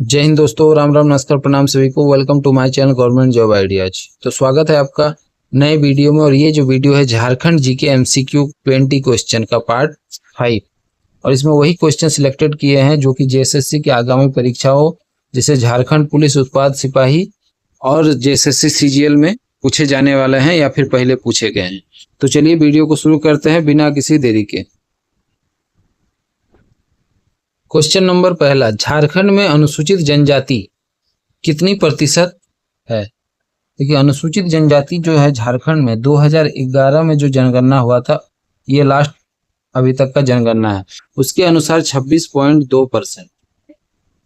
जय हिंद दोस्तों, राम राम, नमस्कार, प्रणाम सभी को। Welcome to my channel government job ideas. तो स्वागत है आपका नए वीडियो में। और ये जो वीडियो है झारखंड जीके एमसीक्यू 20 क्वेश्चन का पार्ट 5। और इसमें वही क्वेश्चन सिलेक्टेड किए हैं जो कि जेएसएससी की आगामी परीक्षाओं जैसे झारखंड पुलिस उत्पाद सिपाही और जेएसएससी सीजीएल में पूछे जाने वाले हैं या फिर पहले पूछे गए हैं। तो चलिए वीडियो को शुरू करते हैं बिना किसी देरी के। क्वेश्चन नंबर पहला, झारखंड में अनुसूचित जनजाति कितनी प्रतिशत है? देखिए, अनुसूचित जनजाति जो है झारखंड में 2011 में जो जनगणना हुआ था, ये लास्ट अभी तक का जनगणना है, उसके अनुसार 26.2%।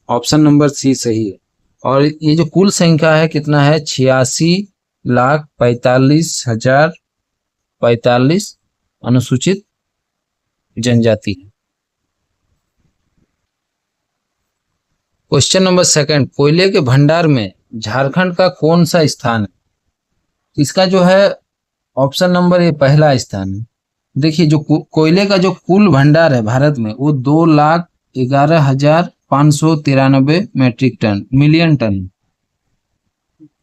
ऑप्शन नंबर सी सही है। और ये जो कुल संख्या है कितना है? 86,45,045 अनुसूचित जनजाति है। क्वेश्चन नंबर सेकंड, कोयले के भंडार में झारखंड का कौन सा स्थान है? इसका जो है ऑप्शन नंबर ए पहला स्थान है। देखिए, जो कोयले का जो कुल भंडार है भारत में वो 2,11,593 मेट्रिक टन मिलियन टन,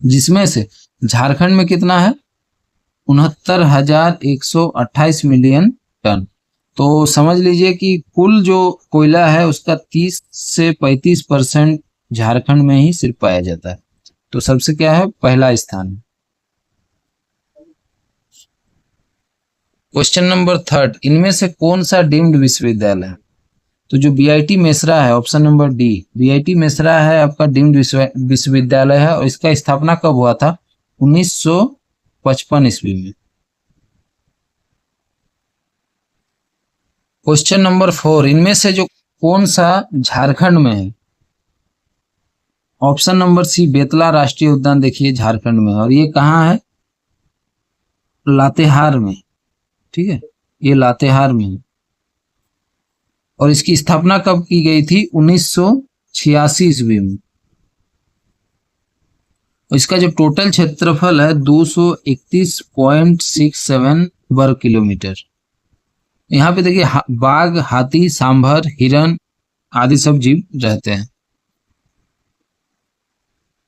जिसमें से झारखंड में कितना है? 69,128 मिलियन टन। तो समझ लीजिए कि कुल जो कोयला है उसका 30 से 35% झारखंड में ही सिर्फ पाया जाता है। तो सबसे क्या है? पहला स्थान। क्वेश्चन नंबर थर्ड, इनमें से कौन सा डीम्ड विश्वविद्यालय है? तो जो बीआईटी मेसरा है, option number D, BIT Mesra है आपका डीम्ड विश्वविद्यालय है। और इसका स्थापना कब हुआ था? 1955 ईस्वी में। क्वेश्चन नंबर 4, इनमें से जो कौन सा झारखंड में है? ऑप्शन नंबर सी, बेतला राष्ट्रीय उद्यान देखिए झारखंड में। और ये कहाँ है? लातेहार में। ठीक है, ये लातेहार में है। और इसकी स्थापना कब की गई थी? 1986 ईस्वी में। और इसका जो टोटल क्षेत्रफल है 231.67 वर्ग किलोमीटर। यहाँ पे देखिए बाघ, हाथी, सांभर, हिरन आदि सब जीव रहते हैं।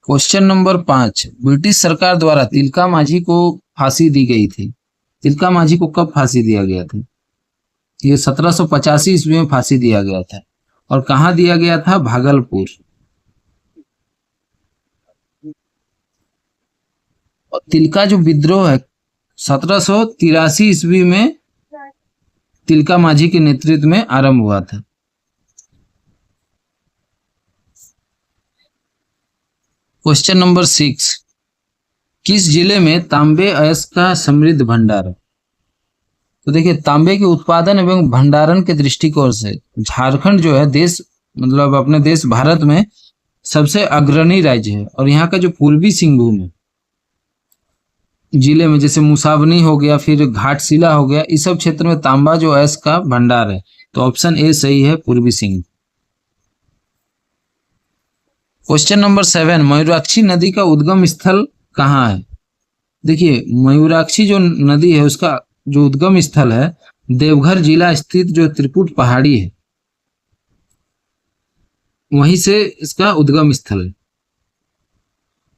क्वेश्चन नंबर 5, ब्रिटिश सरकार द्वारा तिलका मांझी को फांसी दी गई थी। तिलका मांझी को कब फांसी दिया गया था? ये 1785 ईस्वी में फांसी दिया गया था। और कहाँ दिया गया था? भागलपुर। और तिलका जो विद्रोह है 1783 ईस्वी में तिलका मांझी के नेतृत्व में आरंभ हुआ था। क्वेश्चन नंबर 6, किस जिले में तांबे अयस्क का समृद्ध भंडार है? तो देखिए, तांबे के उत्पादन एवं भंडारण के दृष्टिकोण से झारखंड जो है मतलब अपने देश भारत में सबसे अग्रणी राज्य है। और यहाँ का जो पूर्वी सिंहभूम है जिले में, जैसे मुसावनी हो गया, फिर घाटशिला हो गया, इस सब क्षेत्र में तांबा जो अयस्क का भंडार है। तो ऑप्शन ए सही है, पूर्वी सिंह। क्वेश्चन नंबर 7, मयूराक्षी नदी का उद्गम स्थल कहाँ है? देखिए, मयूराक्षी जो नदी है उसका जो उद्गम स्थल है देवघर जिला स्थित जो त्रिकुट पहाड़ी है, वहीं से इसका उद्गम स्थल है।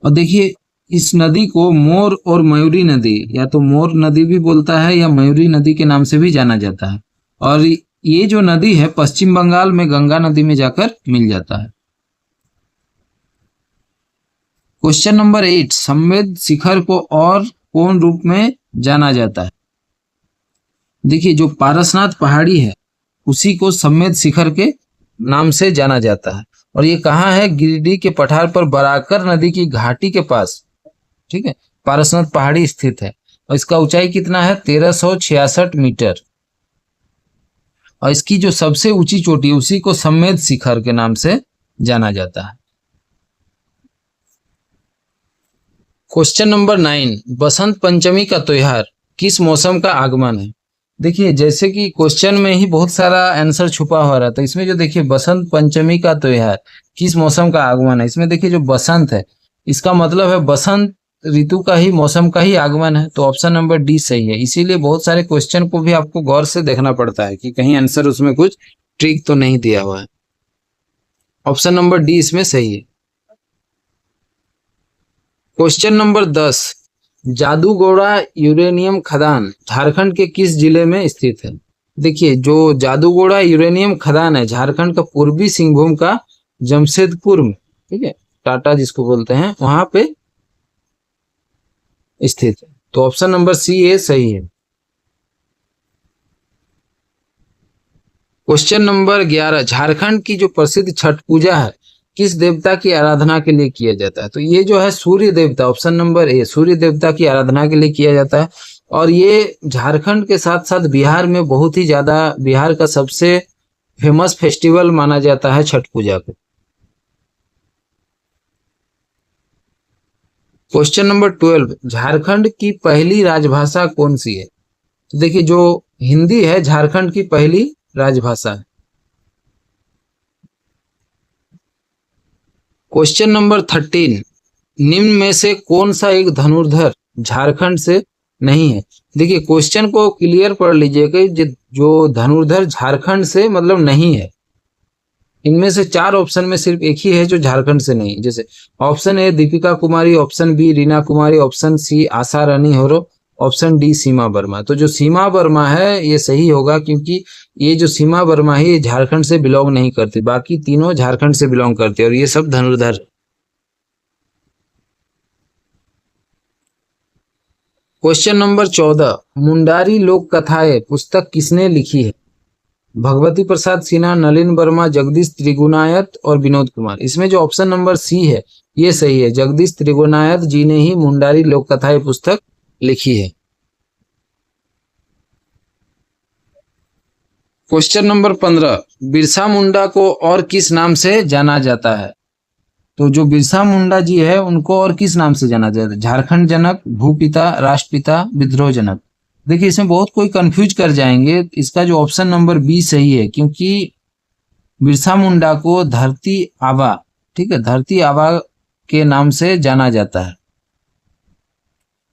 और देखिए, इस नदी को मोर और मयूरी नदी, या तो मोर नदी भी बोलता है या मयूरी नदी के नाम से भी जाना जाता है। और ये जो नदी है पश्चिम बंगाल में गंगा नदी में जाकर मिल जाता है। क्वेश्चन नंबर 8, समेत शिखर को और कौन रूप में जाना जाता है? देखिए, जो पारसनाथ पहाड़ी है उसी को समेत शिखर के नाम से जाना जाता है। और ये कहाँ है? गिरिडीह के पठार पर बराकर नदी की घाटी के पास, ठीक है, पारसनाथ पहाड़ी स्थित है। और इसका ऊंचाई कितना है? 1366 मीटर। और इसकी जो सबसे ऊंची चोटी है उसी को समेत शिखर के नाम से जाना जाता है। क्वेश्चन नंबर 9, बसंत पंचमी का त्योहार किस मौसम का आगमन है? देखिए, जैसे कि क्वेश्चन में ही बहुत सारा आंसर छुपा हुआ रहा था, इसमें जो देखिए बसंत पंचमी का त्योहार किस मौसम का आगमन है, इसमें देखिए जो बसंत है इसका मतलब है बसंत ऋतु का ही, मौसम का ही आगमन है। तो ऑप्शन नंबर डी सही है। इसीलिए बहुत सारे क्वेश्चन को भी आपको गौर से देखना पड़ता है कि कहीं आंसर उसमें कुछ ट्रिक तो नहीं दिया हुआ है। ऑप्शन नंबर डी इसमें सही है। क्वेश्चन नंबर 10, जादूगोड़ा यूरेनियम खदान झारखंड के किस जिले में स्थित है? देखिए, जो जादूगोड़ा यूरेनियम खदान है झारखंड का पूर्वी सिंहभूम का जमशेदपुर में, ठीक है, टाटा जिसको बोलते हैं, वहां पे स्थित है। तो ऑप्शन नंबर सी ए सही है। क्वेश्चन नंबर 11, झारखंड की जो प्रसिद्ध छठ पूजा है किस देवता की आराधना के लिए किया जाता है? तो ये जो है सूर्य देवता, ऑप्शन नंबर ए, सूर्य देवता की आराधना के लिए किया जाता है। और ये झारखंड के साथ साथ बिहार में बहुत ही ज्यादा, बिहार का सबसे फेमस फेस्टिवल माना जाता है छठ पूजा को। क्वेश्चन नंबर 12, झारखंड की पहली राजभाषा कौन सी है? तो देखिए, जो हिंदी है झारखंड की पहली राजभाषा है। क्वेश्चन नंबर 13, निम्न में से कौन सा एक धनुर्धर झारखंड से नहीं है? देखिए, क्वेश्चन को क्लियर पढ़ लीजिएगा, जो धनुर्धर झारखंड से मतलब नहीं है, इनमें से 4 ऑप्शन में सिर्फ एक ही है जो झारखंड से नहीं। जैसे option A Deepika Kumari, option B Reena Kumari, option C Asha Rani Horo, option D Seema Verma. तो जो सीमा वर्मा है ये सही होगा, क्योंकि ये जो सीमा वर्मा है ये झारखंड से बिलोंग नहीं करती, बाकी तीनों झारखंड से बिलोंग करते हैं और ये सब धनुर्धर। क्वेश्चन नंबर 14, मुंडारी लोक कथाएं पुस्तक किसने लिखी है? भगवती प्रसाद सिन्हा, नलिन वर्मा, जगदीश त्रिगुणायत और विनोद कुमार। इसमें जो ऑप्शन नंबर सी है ये सही है, जगदीश त्रिगुणायत जी ने ही मुंडारी लोक कथाएं पुस्तक लिखी है। क्वेश्चन नंबर 15, बिरसा मुंडा को और किस नाम से जाना जाता है? तो जो बिरसा मुंडा जी है उनको और किस नाम से जाना जाता है? झारखंड जनक, भूपिता, राष्ट्रपिता, विद्रोह जनक। देखिए, इसमें बहुत कोई कंफ्यूज कर जाएंगे, इसका जो ऑप्शन नंबर बी सही है, क्योंकि बिरसा मुंडा को धरती आबा, ठीक है, धरती आबा के नाम से जाना जाता है।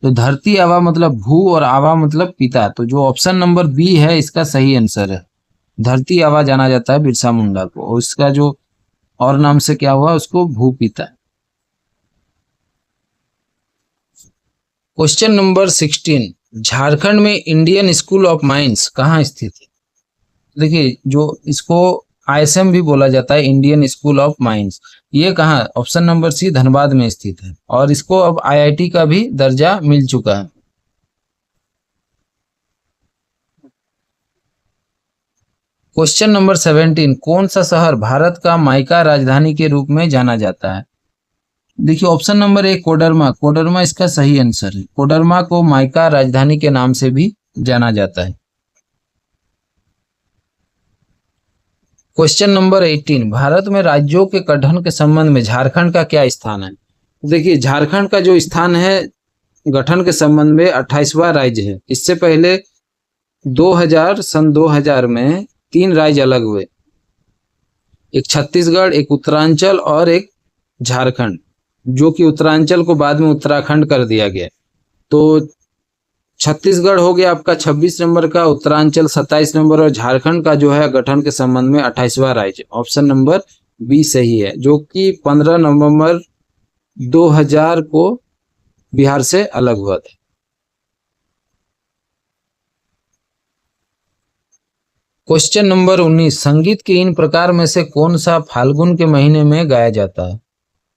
तो धरती आबा मतलब भू और आबा मतलब पिता, तो जो ऑप्शन नंबर बी है इसका सही आंसर है। धरती आबा जाना जाता है बिरसा मुंडा को, और इसका जो और नाम से क्या हुआ उसको भूपिता। क्वेश्चन नंबर 16, झारखंड में इंडियन स्कूल ऑफ माइंस कहाँ स्थित है? देखिए, जो इसको आईएसएम भी बोला जाता है, इंडियन स्कूल ऑफ माइंस, ये कहाँ? ऑप्शन नंबर सी धनबाद में स्थित है, और इसको अब आईआईटी का भी दर्जा मिल चुका है। क्वेश्चन नंबर 17, कौन सा शहर भारत का माइका राजधानी के रूप में जाना जाता है? देखिए, option number A Koderma, Koderma इसका सही आंसर है। कोडरमा को माइका राजधानी के नाम से भी जाना जाता है। क्वेश्चन नंबर 18, भारत में राज्यों के गठन के संबंध में झारखंड का क्या स्थान है? देखिए, झारखंड का जो स्थान है गठन के संबंध में 28वां राज्य है। इससे पहले 2000 में 3 राज्य अलग हुए, एक छत्तीसगढ़, एक उत्तरांचल और एक झारखंड, जो कि उत्तरांचल को बाद में उत्तराखंड कर दिया गया। तो छत्तीसगढ़ हो गया आपका 26 नंबर का, उत्तरांचल 27 नंबर, और झारखंड का जो है गठन के संबंध में 28वां राज्य। ऑप्शन नंबर बी सही है, जो कि 15 नवंबर 2000 को बिहार से अलग हुआ था। क्वेश्चन नंबर 19, संगीत के इन प्रकार में से कौन सा फाल्गुन के महीने में गाया जाता है?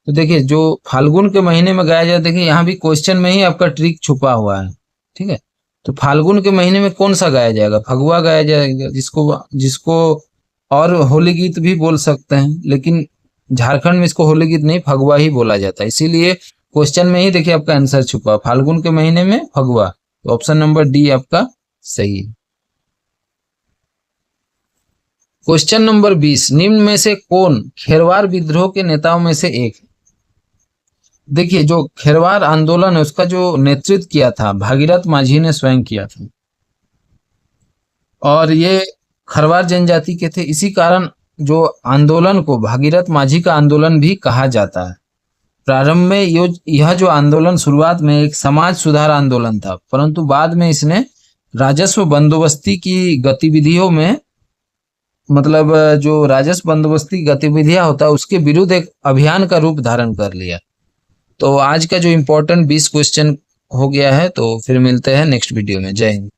तो देखिए, जो फाल्गुन के महीने में गाया जाता है, देखिए यहाँ भी क्वेश्चन में ही आपका ट्रिक छुपा हुआ है, ठीक है। तो फाल्गुन के महीने में कौन सा गाया जाएगा? फगुआ गाया जाएगा, जिसको और होली गीत भी बोल सकते हैं, लेकिन झारखंड में इसको होली गीत नहीं, फगुआ ही बोला जाता है। इसीलिए क्वेश्चन में ही देखिए आपका आंसर छुपा, फाल्गुन के महीने में फगुआ। तो ऑप्शन नंबर डी आपका सही है। क्वेश्चन नंबर 20, निम्न में से कौन खेरवार विद्रोह के नेताओं में से एक है? देखिए, जो खेरवार आंदोलन है उसका जो नेतृत्व किया था भागीरथ माझी ने स्वयं किया था, और ये खरवार जनजाति के थे। इसी कारण जो आंदोलन को भागीरथ माझी का आंदोलन भी कहा जाता है। प्रारंभ में यह जो आंदोलन शुरुआत में एक समाज सुधार आंदोलन था, परंतु बाद में इसने राजस्व बंदोबस्ती की गतिविधियों में मतलब जो राजस्व बंदोबस्ती गतिविधियां होता है उसके विरुद्ध एक अभियान का रूप धारण कर लिया। तो आज का जो इम्पोर्टेंट 20 क्वेश्चन हो गया है, तो फिर मिलते हैं नेक्स्ट वीडियो में। जय हिंद।